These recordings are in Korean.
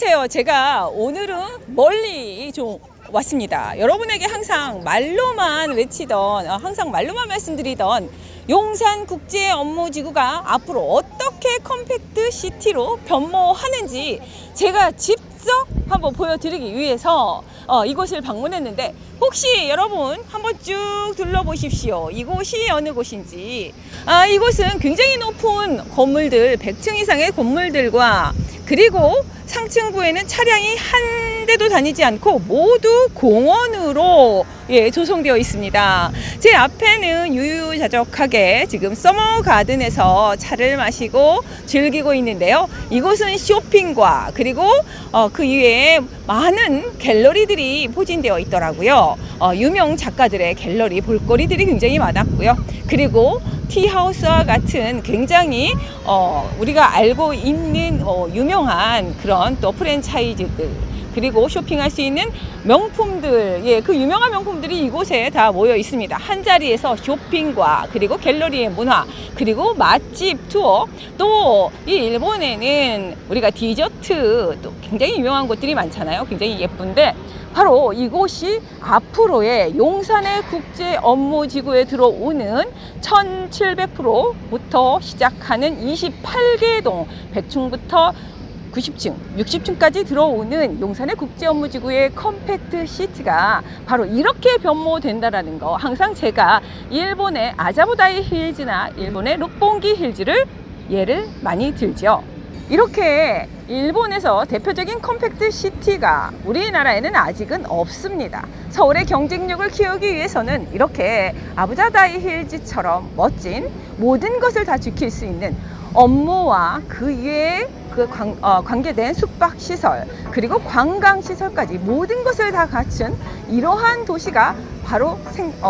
안녕하세요. 제가 오늘은 멀리 좀 왔습니다. 여러분에게 항상 말로만 외치던, 항상 말로만 말씀드리던 용산국제업무지구가 앞으로 어떻게 컴팩트 시티로 변모하는지 제가 직접 한번 보여드리기 위해서 이곳을 방문했는데, 혹시 여러분 한번 쭉 둘러보십시오. 이곳이 어느 곳인지. 이곳은 굉장히 높은 건물들, 100층 이상의 건물들과 그리고 상층부에는 차량이 한 대도 다니지 않고 모두 공원으로 조성되어 있습니다. 제 앞에는 유유자적하게 지금 서머 가든에서 차를 마시고 즐기고 있는데요. 이곳은 쇼핑과 그리고 그 이외에 많은 갤러리들이 포진되어 있더라고요. 유명 작가들의 갤러리, 볼거리들이 굉장히 많았고요. 그리고 티하우스와 같은 굉장히 우리가 알고 있는 유명한 그런 또 프랜차이즈들, 그리고 쇼핑할 수 있는 명품들, 그 유명한 명품들이 이곳에 다 모여 있습니다. 한 자리에서 쇼핑과 그리고 갤러리의 문화, 그리고 맛집 투어, 또 이 일본에는 우리가 디저트 또 굉장히 유명한 곳들이 많잖아요. 굉장히 예쁜데, 바로 이곳이 앞으로의 용산의 국제업무지구에 들어오는 1700%부터 시작하는 28개 동 100층부터 90층, 60층까지 들어오는 용산의 국제업무지구의 컴팩트 시티가 바로 이렇게 변모된다라는 거, 항상 제가 일본의 아자부다이 힐즈나 일본의 룩봉기 힐즈를 예를 많이 들죠. 이렇게 일본에서 대표적인 컴팩트 시티가 우리나라에는 아직은 없습니다. 서울의 경쟁력을 키우기 위해서는 이렇게 아부다다이 힐즈처럼 멋진 모든 것을 다 지킬 수 있는 업무와 그 이외에 관계된 숙박시설, 그리고 관광시설까지 모든 것을 다 갖춘 이러한 도시가 바로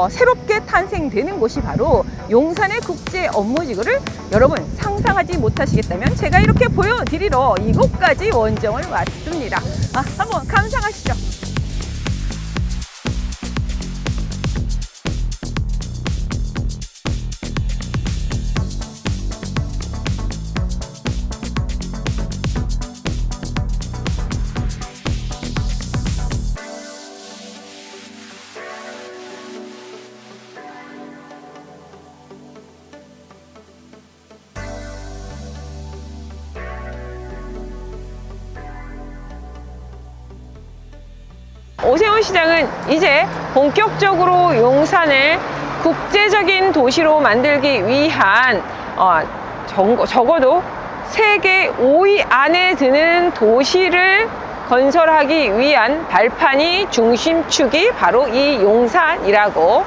새롭게 탄생되는 곳이 바로 용산의 국제업무지구를 여러분 상상하지 못하시겠다면 제가 이렇게 보여드리러 이곳까지 원정을 왔습니다. 한번 감상하시죠. 오세훈 시장은 이제 본격적으로 용산을 국제적인 도시로 만들기 위한 적어도 세계 5위 안에 드는 도시를 건설하기 위한 발판이 중심축이 바로 이 용산이라고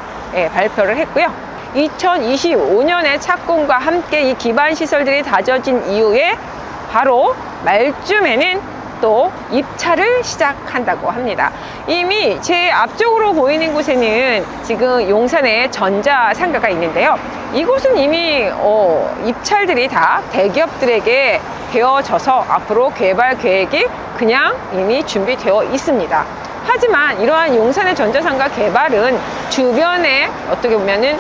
발표를 했고요. 2025년에 착공과 함께 이 기반 시설들이 다져진 이후에 바로 말쯤에는 또 입찰을 시작한다고 합니다. 이미 제 앞쪽으로 보이는 곳에는 지금 용산에 전자상가가 있는데요. 이곳은 이미 입찰들이 다 대기업들에게 되어져서 앞으로 개발 계획이 그냥 이미 준비되어 있습니다. 하지만 이러한 용산의 전자상가 개발은 주변에 어떻게 보면은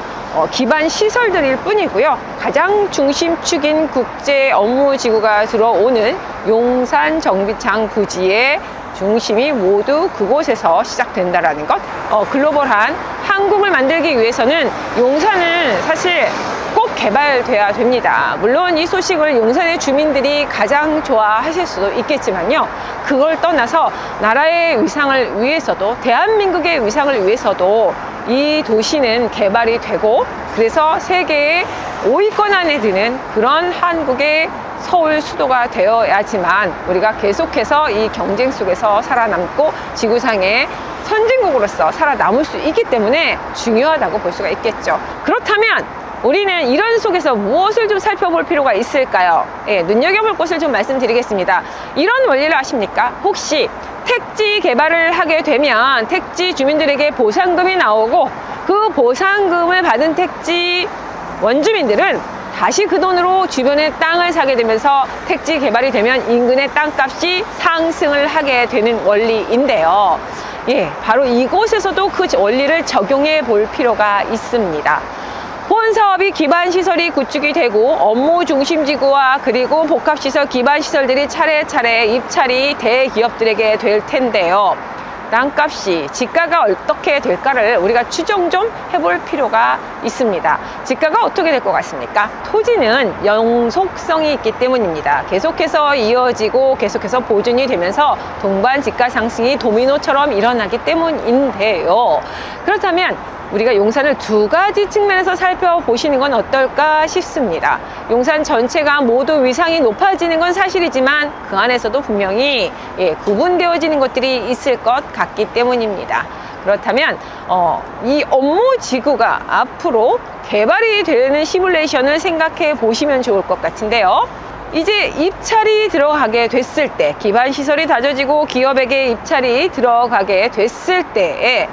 기반 시설들일 뿐이고요. 가장 중심축인 국제업무지구가 들어오는 용산 정비창 부지의 중심이 모두 그곳에서 시작된다라는 것. 글로벌한 한국을 만들기 위해서는 용산은 사실 꼭 개발돼야 됩니다. 물론 이 소식을 용산의 주민들이 가장 좋아하실 수도 있겠지만요. 그걸 떠나서 나라의 위상을 위해서도, 대한민국의 위상을 위해서도 이 도시는 개발이 되고, 그래서 세계의 5위권 안에 드는 그런 한국의 서울 수도가 되어야지만 우리가 계속해서 이 경쟁 속에서 살아남고 지구상의 선진국으로서 살아남을 수 있기 때문에 중요하다고 볼 수가 있겠죠. 그렇다면 우리는 이런 속에서 무엇을 좀 살펴볼 필요가 있을까요? 눈여겨볼 것을 좀 말씀드리겠습니다. 이런 원리를 아십니까? 혹시 택지 개발을 하게 되면 택지 주민들에게 보상금이 나오고, 그 보상금을 받은 택지 원주민들은 다시 그 돈으로 주변에 땅을 사게 되면서 택지 개발이 되면 인근의 땅값이 상승을 하게 되는 원리인데요. 바로 이곳에서도 그 원리를 적용해 볼 필요가 있습니다. 본 모든 사업이 기반시설이 구축이 되고 업무 중심지구와 그리고 복합시설 기반시설들이 차례차례 입찰이 대기업들에게 될 텐데요. 땅값이 지가가 어떻게 될까를 우리가 추정 좀 해볼 필요가 있습니다. 지가가 어떻게 될 것 같습니까? 토지는 영속성이 있기 때문입니다. 계속해서 이어지고 계속해서 보존이 되면서 동반 지가 상승이 도미노처럼 일어나기 때문인데요. 그렇다면 우리가 용산을 두 가지 측면에서 살펴보시는 건 어떨까 싶습니다. 용산 전체가 모두 위상이 높아지는 건 사실이지만 그 안에서도 분명히 구분되어지는 것들이 있을 것 같기 때문입니다. 그렇다면 이 업무 지구가 앞으로 개발이 되는 시뮬레이션을 생각해 보시면 좋을 것 같은데요. 이제 입찰이 들어가게 됐을 때, 기반시설이 다져지고 기업에게 입찰이 들어가게 됐을 때에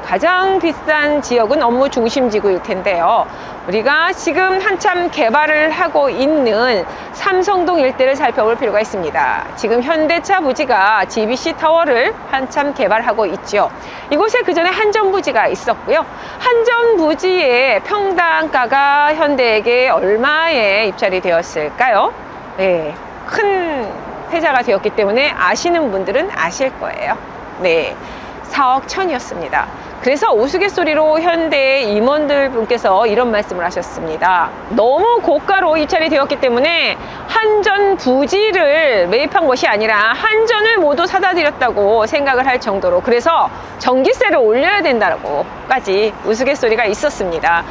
가장 비싼 지역은 업무 중심 지구일 텐데요. 우리가 지금 한참 개발을 하고 있는 삼성동 일대를 살펴볼 필요가 있습니다. 지금 현대차 부지가 GBC 타워를 한참 개발하고 있죠. 이곳에 그전에 한전 부지가 있었고요. 한전 부지의 평당가가 현대에게 얼마에 입찰이 되었을까요? 큰 패자가 되었기 때문에 아시는 분들은 아실 거예요. 4억 1천이었습니다. 그래서 우스갯소리로 현대의 임원들 분께서 이런 말씀을 하셨습니다. 너무 고가로 입찰이 되었기 때문에 한전 부지를 매입한 것이 아니라 한전을 모두 사다 드렸다고 생각을 할 정도로, 그래서 전기세를 올려야 된다고까지 우스갯소리가 있었습니다.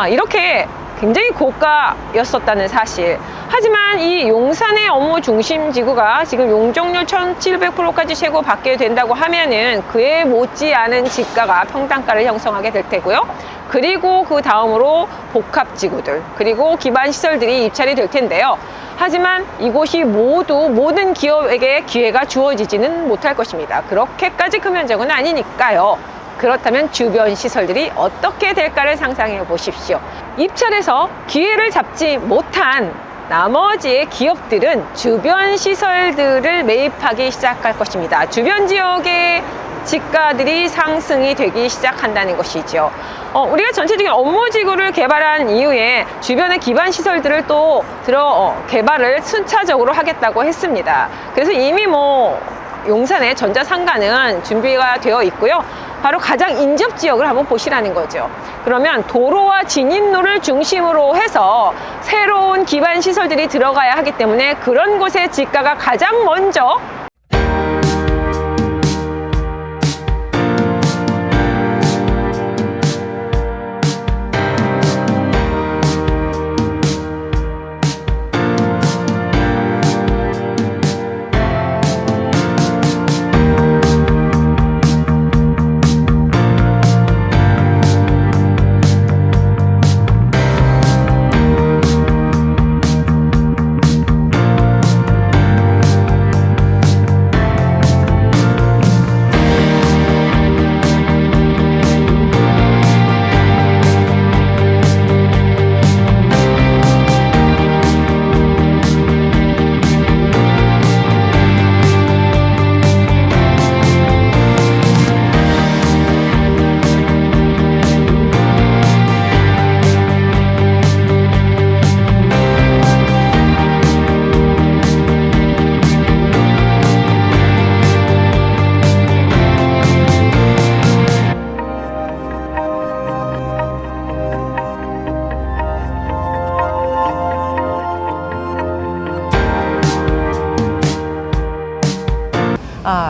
이렇게 굉장히 고가였었다는 사실. 하지만 이 용산의 업무 중심 지구가 지금 용적률 1700%까지 최고받게 된다고 하면은 그에 못지않은 지가가 평당가를 형성하게 될 테고요. 그리고 그 다음으로 복합 지구들, 그리고 기반 시설들이 입찰이 될 텐데요. 하지만 이곳이 모든 기업에게 기회가 주어지지는 못할 것입니다. 그렇게까지 큰 면적은 아니니까요. 그렇다면 주변 시설들이 어떻게 될까를 상상해 보십시오. 입찰에서 기회를 잡지 못한 나머지의 기업들은 주변 시설들을 매입하기 시작할 것입니다. 주변 지역의 지가들이 상승이 되기 시작한다는 것이죠. 우리가 전체적인 업무지구를 개발한 이후에 주변의 기반 시설들을 또 개발을 순차적으로 하겠다고 했습니다. 그래서 이미 용산의 전자상가는 준비가 되어 있고요. 바로 가장 인접 지역을 한번 보시라는 거죠. 그러면 도로와 진입로를 중심으로 해서 새로운 기반 시설들이 들어가야 하기 때문에 그런 곳의 지가가 가장 먼저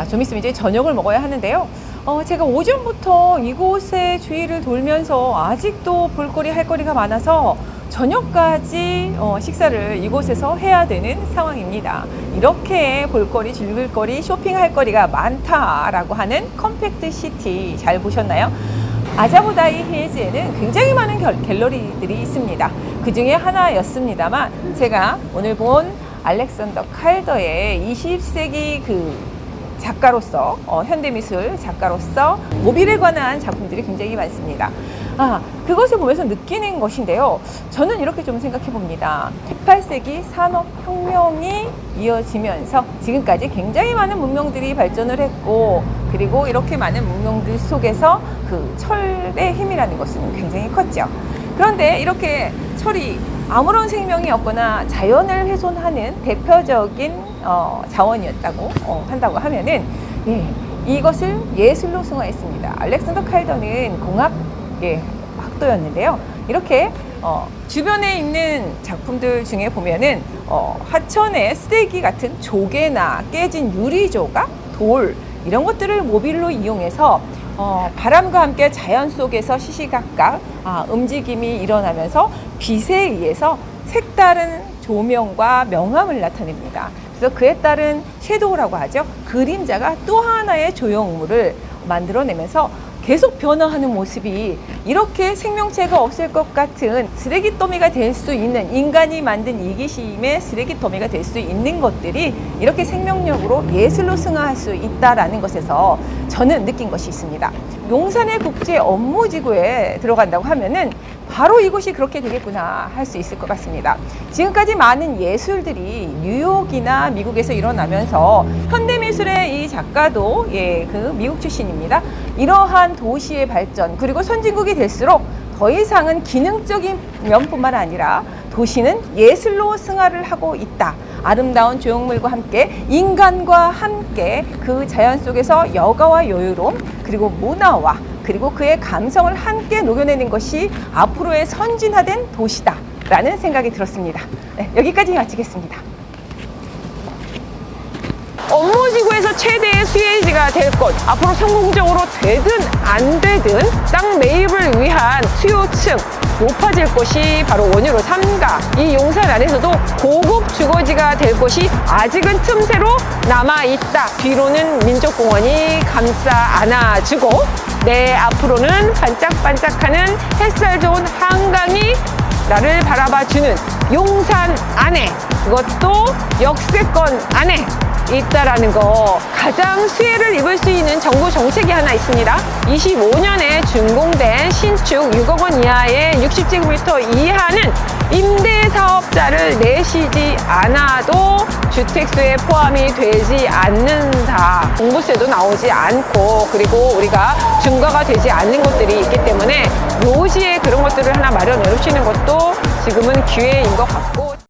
좀 있으면 이제 저녁을 먹어야 하는데요. 제가 오전부터 이곳의 주위를 돌면서 아직도 볼거리 할 거리가 많아서 저녁까지 식사를 이곳에서 해야 되는 상황입니다. 이렇게 볼거리, 즐길거리, 쇼핑할 거리가 많다라고 하는 컴팩트 시티 잘 보셨나요? 아자보다이 힐즈에는 굉장히 많은 갤러리들이 있습니다. 그 중에 하나였습니다만 제가 오늘 본 알렉산더 칼더의 20세기 작가로서 현대미술 작가로서 모빌에 관한 작품들이 굉장히 많습니다. 그것을 보면서 느끼는 것인데요. 저는 이렇게 좀 생각해 봅니다. 18세기 산업혁명이 이어지면서 지금까지 굉장히 많은 문명들이 발전을 했고, 그리고 이렇게 많은 문명들 속에서 그 철의 힘이라는 것은 굉장히 컸죠. 그런데 이렇게 철이 아무런 생명이 없거나 자연을 훼손하는 대표적인 자원이었다고 한다고 하면은, 이것을 예술로 승화했습니다. 알렉산더 칼더는 공학 학도였는데요. 이렇게 주변에 있는 작품들 중에 보면은 하천의 쓰레기 같은 조개나 깨진 유리 조각, 돌 이런 것들을 모빌로 이용해서 바람과 함께 자연 속에서 시시각각 움직임이 일어나면서 빛에 의해서 색다른 조명과 명암을 나타냅니다. 그래서 그에 따른 섀도우라고 하죠. 그림자가 또 하나의 조형물을 만들어내면서 계속 변화하는 모습이 이렇게 생명체가 없을 것 같은 쓰레기 더미가 될 수 있는, 인간이 만든 이기심의 쓰레기 더미가 될 수 있는 것들이 이렇게 생명력으로 예술로 승화할 수 있다라는 것에서 저는 느낀 것이 있습니다. 용산의 국제 업무지구에 들어간다고 하면은 바로 이곳이 그렇게 되겠구나 할 수 있을 것 같습니다. 지금까지 많은 예술들이 뉴욕이나 미국에서 일어나면서 현대미술의 이 작가도 그 미국 출신입니다. 이러한 도시의 발전, 그리고 선진국이 될수록 더 이상은 기능적인 면뿐만 아니라 도시는 예술로 승화를 하고 있다. 아름다운 조형물과 함께 인간과 함께 그 자연 속에서 여가와 여유로움, 그리고 문화와 그리고 그의 감성을 함께 녹여내는 것이 앞으로의 선진화된 도시다 라는 생각이 들었습니다. 여기까지 마치겠습니다. 업무지구에서 최대의 수혜지가 될 것, 앞으로 성공적으로 되든 안 되든 땅 매입을 위한 수요층 높아질 것이 바로 원유로 삼가, 이 용산 안에서도 고급 주거지가 될 것이 아직은 틈새로 남아있다. 뒤로는 민족공원이 감싸 안아주고 내 앞으로는 반짝반짝하는 햇살 좋은 한강이 나를 바라봐주는 용산 안에, 그것도 역세권 안에 있다라는 거, 가장 수혜를 입을 수 있는 정부 정책이 하나 있습니다. 25년에 준공된 신축 6억 원 이하의 60제곱미터 이하는 임대사업자를 내시지 않아도 주택수에 포함이 되지 않는다. 종부세도 나오지 않고, 그리고 우리가 중과가 되지 않는 것들이 있기 때문에 묘지에 그런 것들을 하나 마련해 놓으시는 것도 지금은 기회인 것 같고,